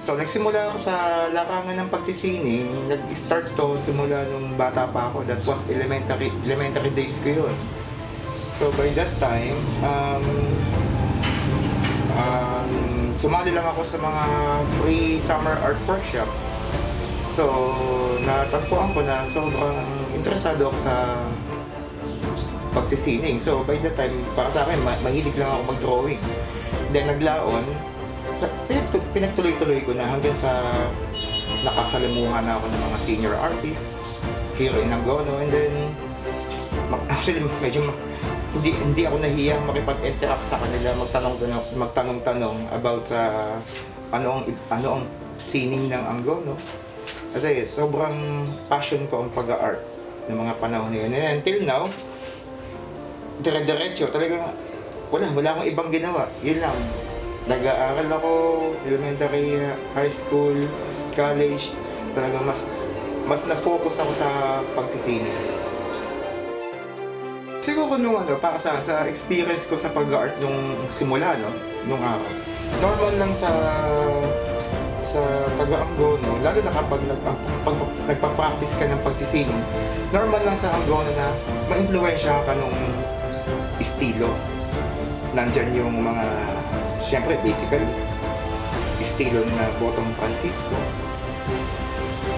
So, nagsimula ako sa larangan ng pagsisining. Nag-start to simula nung bata pa ako. That was elementary days ko yun. So, by that time, sumali lang ako sa mga free summer art workshop. So, natagpuan ko na sobrang interesado ako sa pagsisining. So, by that time, para sa akin, mahilig lang ako mag-drawing. Then, naglaon, pinagtuloy-tuloy ko na hanggang sa nakasalamuhan na ako ng mga senior artists, hero in Angono, and then, actually, medyo hindi ako nahiyang makipag-interact sa kanila, magtanong-tanong about sa ano ang sining ng Angono. Kasi sobrang passion ko ang pag-art ng mga panahon na yun. And until now, dire-diretso, talagang wala akong ibang ginawa. Yun lang. Nag-aaral ako, elementary, high school, college. Talagang mas na-focus ako sa pagsisining. Siguro para sa experience ko sa pag-art nung simula, nung araw. Normal lang sa taga-Angono, lalo na kapag nagpa-practice ka ng pagsisining, normal lang sa Angono na ma-influensya ka nung estilo. Nandyan yung mga, siyempre, basically, estilo na Botong Francisco,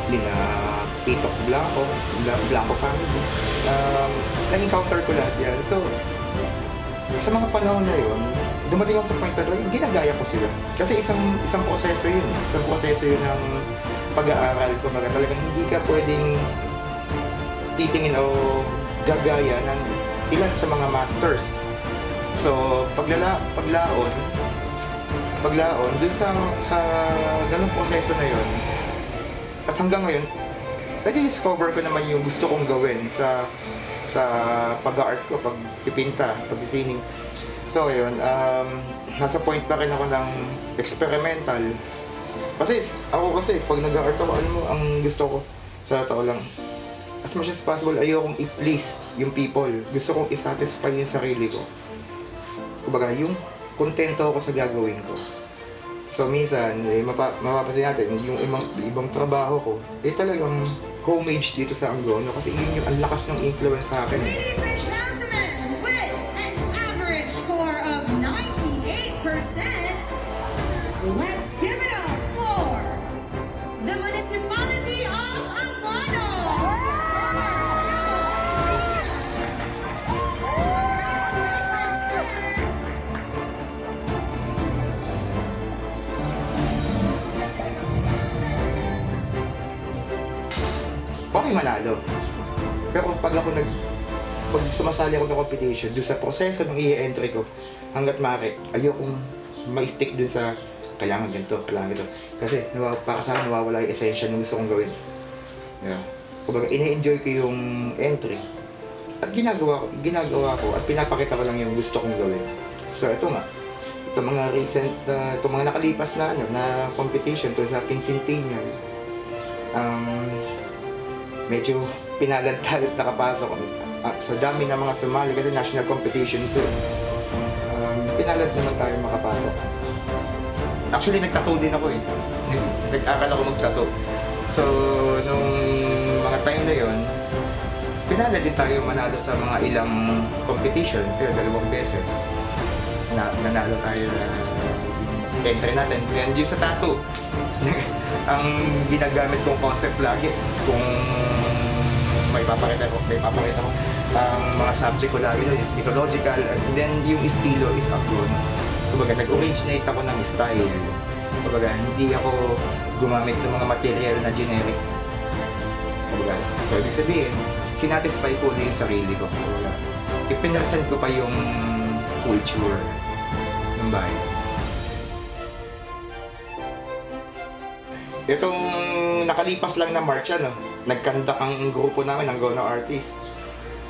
na Pitok Blanco family. Na-encounter ko lahat yan. So, sa mga panahon na yun, dumating ako sa point na ginagaya ko sila. Kasi isang proseso yun. Isang proseso yun ng pag-aaral ko. Talagang hindi ka pwedeng titingin o gagaya ng ilan sa mga masters. So, paglaon, dun sa ganung proseso na yun, at hanggang ngayon, nag-discover ko naman yung gusto kong gawin sa pag-art ko, pagpipinta, pag-designing. So ayun, nasa point pa rin ako ng experimental. Kasi pag nag-art ako, ang gusto ko, sa tao lang, as much as possible, ayokong i-please yung people. Gusto kong i-satisfy yung sarili ko. Kumbaga, yung kontento ako sa gagawin ko. So minsan, mapapansin natin, yung ibang trabaho ko, talagang homage dito sa Angono kasi yun yung ang lakas ng influence sa akin. Ladies and gentlemen, with an average score of 98%, let's give it up for the municipality of Angono. Okay manalo. Pero pag sumasali ako ng competition, doon sa proseso ng i-entry ko, hanggat maaari, ayokong ma-stick doon sa kailangan ganito. Kasi para sa akin nawawala yung essential ng gusto kong gawin. Yeah. Kumbaga, ina-enjoy ko yung entry. At ginagawa ko at pinapakita ko lang yung gusto kong gawin. So ito nga, itong mga recent, itong mga nakalipas na competition to sa Quincentennial, medyo pinalad-talad nakapasok sa dami ng mga sumali kasi national competition to. Pinalad naman tayo makapasok. Actually, nagtattoo din ako eh. Nag-aral ako mag-tattoo. So, nung mga time na yon, pinalad din tayo manalo sa mga ilang competition. Kasi 2 beses. Nanalo tayo na entry natin. And yung sa tattoo, ang ginagamit kong concept lagi, kung may papakita ko, ang mga subject ko lagi is mythological, and then yung estilo is Angono. Kumbaga, nag-originate ako ng style. Kumbaga, hindi ako gumamit ng mga material na generic. Kumbaga, so ibig sabihin, sinatisfy ko ulit yung sarili ko. Kumbaga, ipinresent ko pa yung culture ng bayan. Itong nakalipas lang na March, nagkandak ang grupo namin, Angono Artists,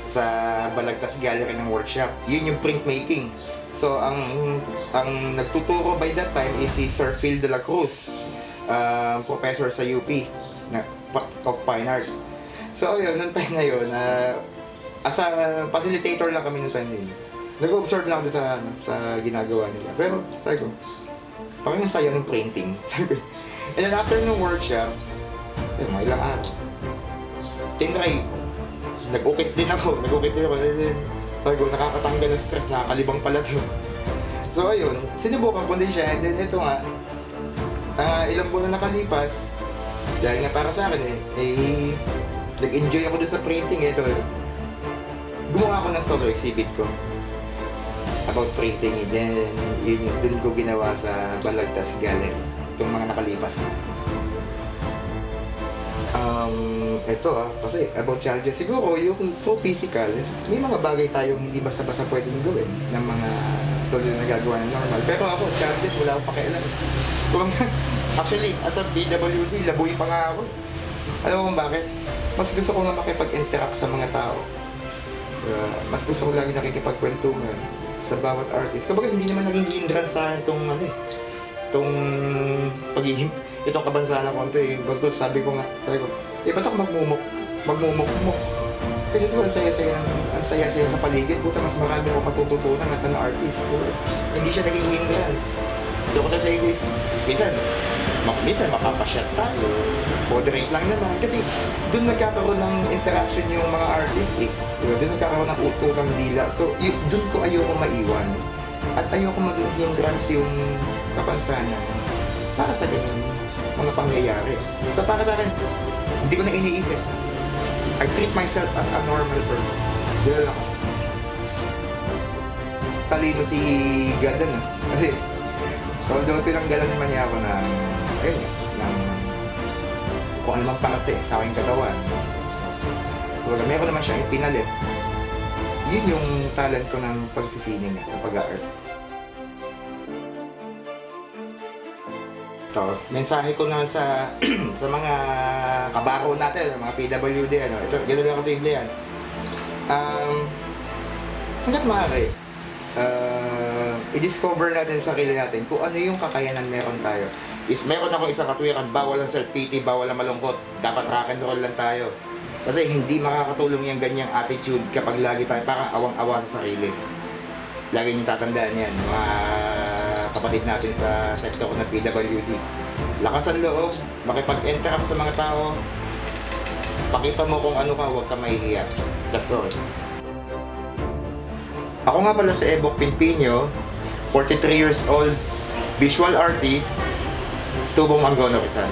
sa Balagtas Gallery ng workshop. Yun yung printmaking. So, ang nagtuturo by that time is si Sir Phil de la Cruz, professor sa UP, of Fine Arts. So, yun, nung time na yun, as a facilitator lang kami nung time na yun. Nag-observe lang ako sa ginagawa nila. Pero, sabi ko, parang ang saya ng printing. And then after ng workshop, mga ilang araw, tinry ko. Nag-ukit din ako. Sabi ko, nakakatanggal ng stress, nakakalibang pala to. So ayun, sinubukan ko din siya. And then ito nga, ilang buwan na nakalipas, dahil nga para sa akin nag-enjoy ako dun sa printing. Ito, gumawa ako ng solo exhibit ko about printing. And then, dun ko ginawa sa Balagtas Gallery. Itong mga nakalipas na. Ito kasi about challenges, siguro yung so physical, may mga bagay tayong hindi basta-basta pwedeng gawin ng mga tulad na nagagawa ng normal. Pero ako, challenges, wala akong pakialam. Actually, as a PWD, laboy pa nga ako. Alam mo kung bakit? Mas gusto ko nga makipag-interact sa mga tao. Mas gusto ko lagi nakikipagkwentungan sa bawat artist. Kapag hindi naman naging hindrance sa akin itong pagiging itong kabansanan ko ito. Sabi ko nga, ba't ako magmumok-mok? Kasi siguro ang saya-saya sa paligid. Puta, mas marami ako matututunan as an artist. Hindi siya naging hindrance. So kung sa is, minsan mapapashot tayo. Moderate lang naman. Kasi doon nagkakaroon ng interaction yung mga artist Doon nagkakaroon ng utang dila. So doon ko ayoko maiwan. At ayoko maging hindrance yung kapansanan para sa ganun mga pangyayari. So para sa akin, hindi ko na iniisip. I treat myself as a normal person. Dila lang ako. Talino si Ganda na. Kasi although tinanggalan naman niya ako ng kung ano mang parte sa aking katawan. Kung meron naman siyang ipinalit. Yun yung talent ko ng pagsisining ng pag-art. Ito, mensahe ko naman sa sa mga kabaro natin, mga PWD, ito, gano'n lang kasimple yan. Hanggat maaari, i-discover natin sa sarili natin kung ano yung kakayanan meron tayo. Meron akong isang katwiran, bawal ang self-pity, bawal ang malungkot, dapat rock and roll lang tayo. Kasi hindi makakatulong yung ganyang attitude kapag lagi tayo parang awang-awa sa sarili. Lagi niyong tatandaan yan, mga kapatid natin sa sektor ng PWD. Lakas ang loob, makipag-interact sa mga tao, pakita mo kung ano ka, huwag ka mahihiya. That's all. Ako nga pala si Ebok Pinpinyo, 43 years old, visual artist, Tubong Angono Rizal.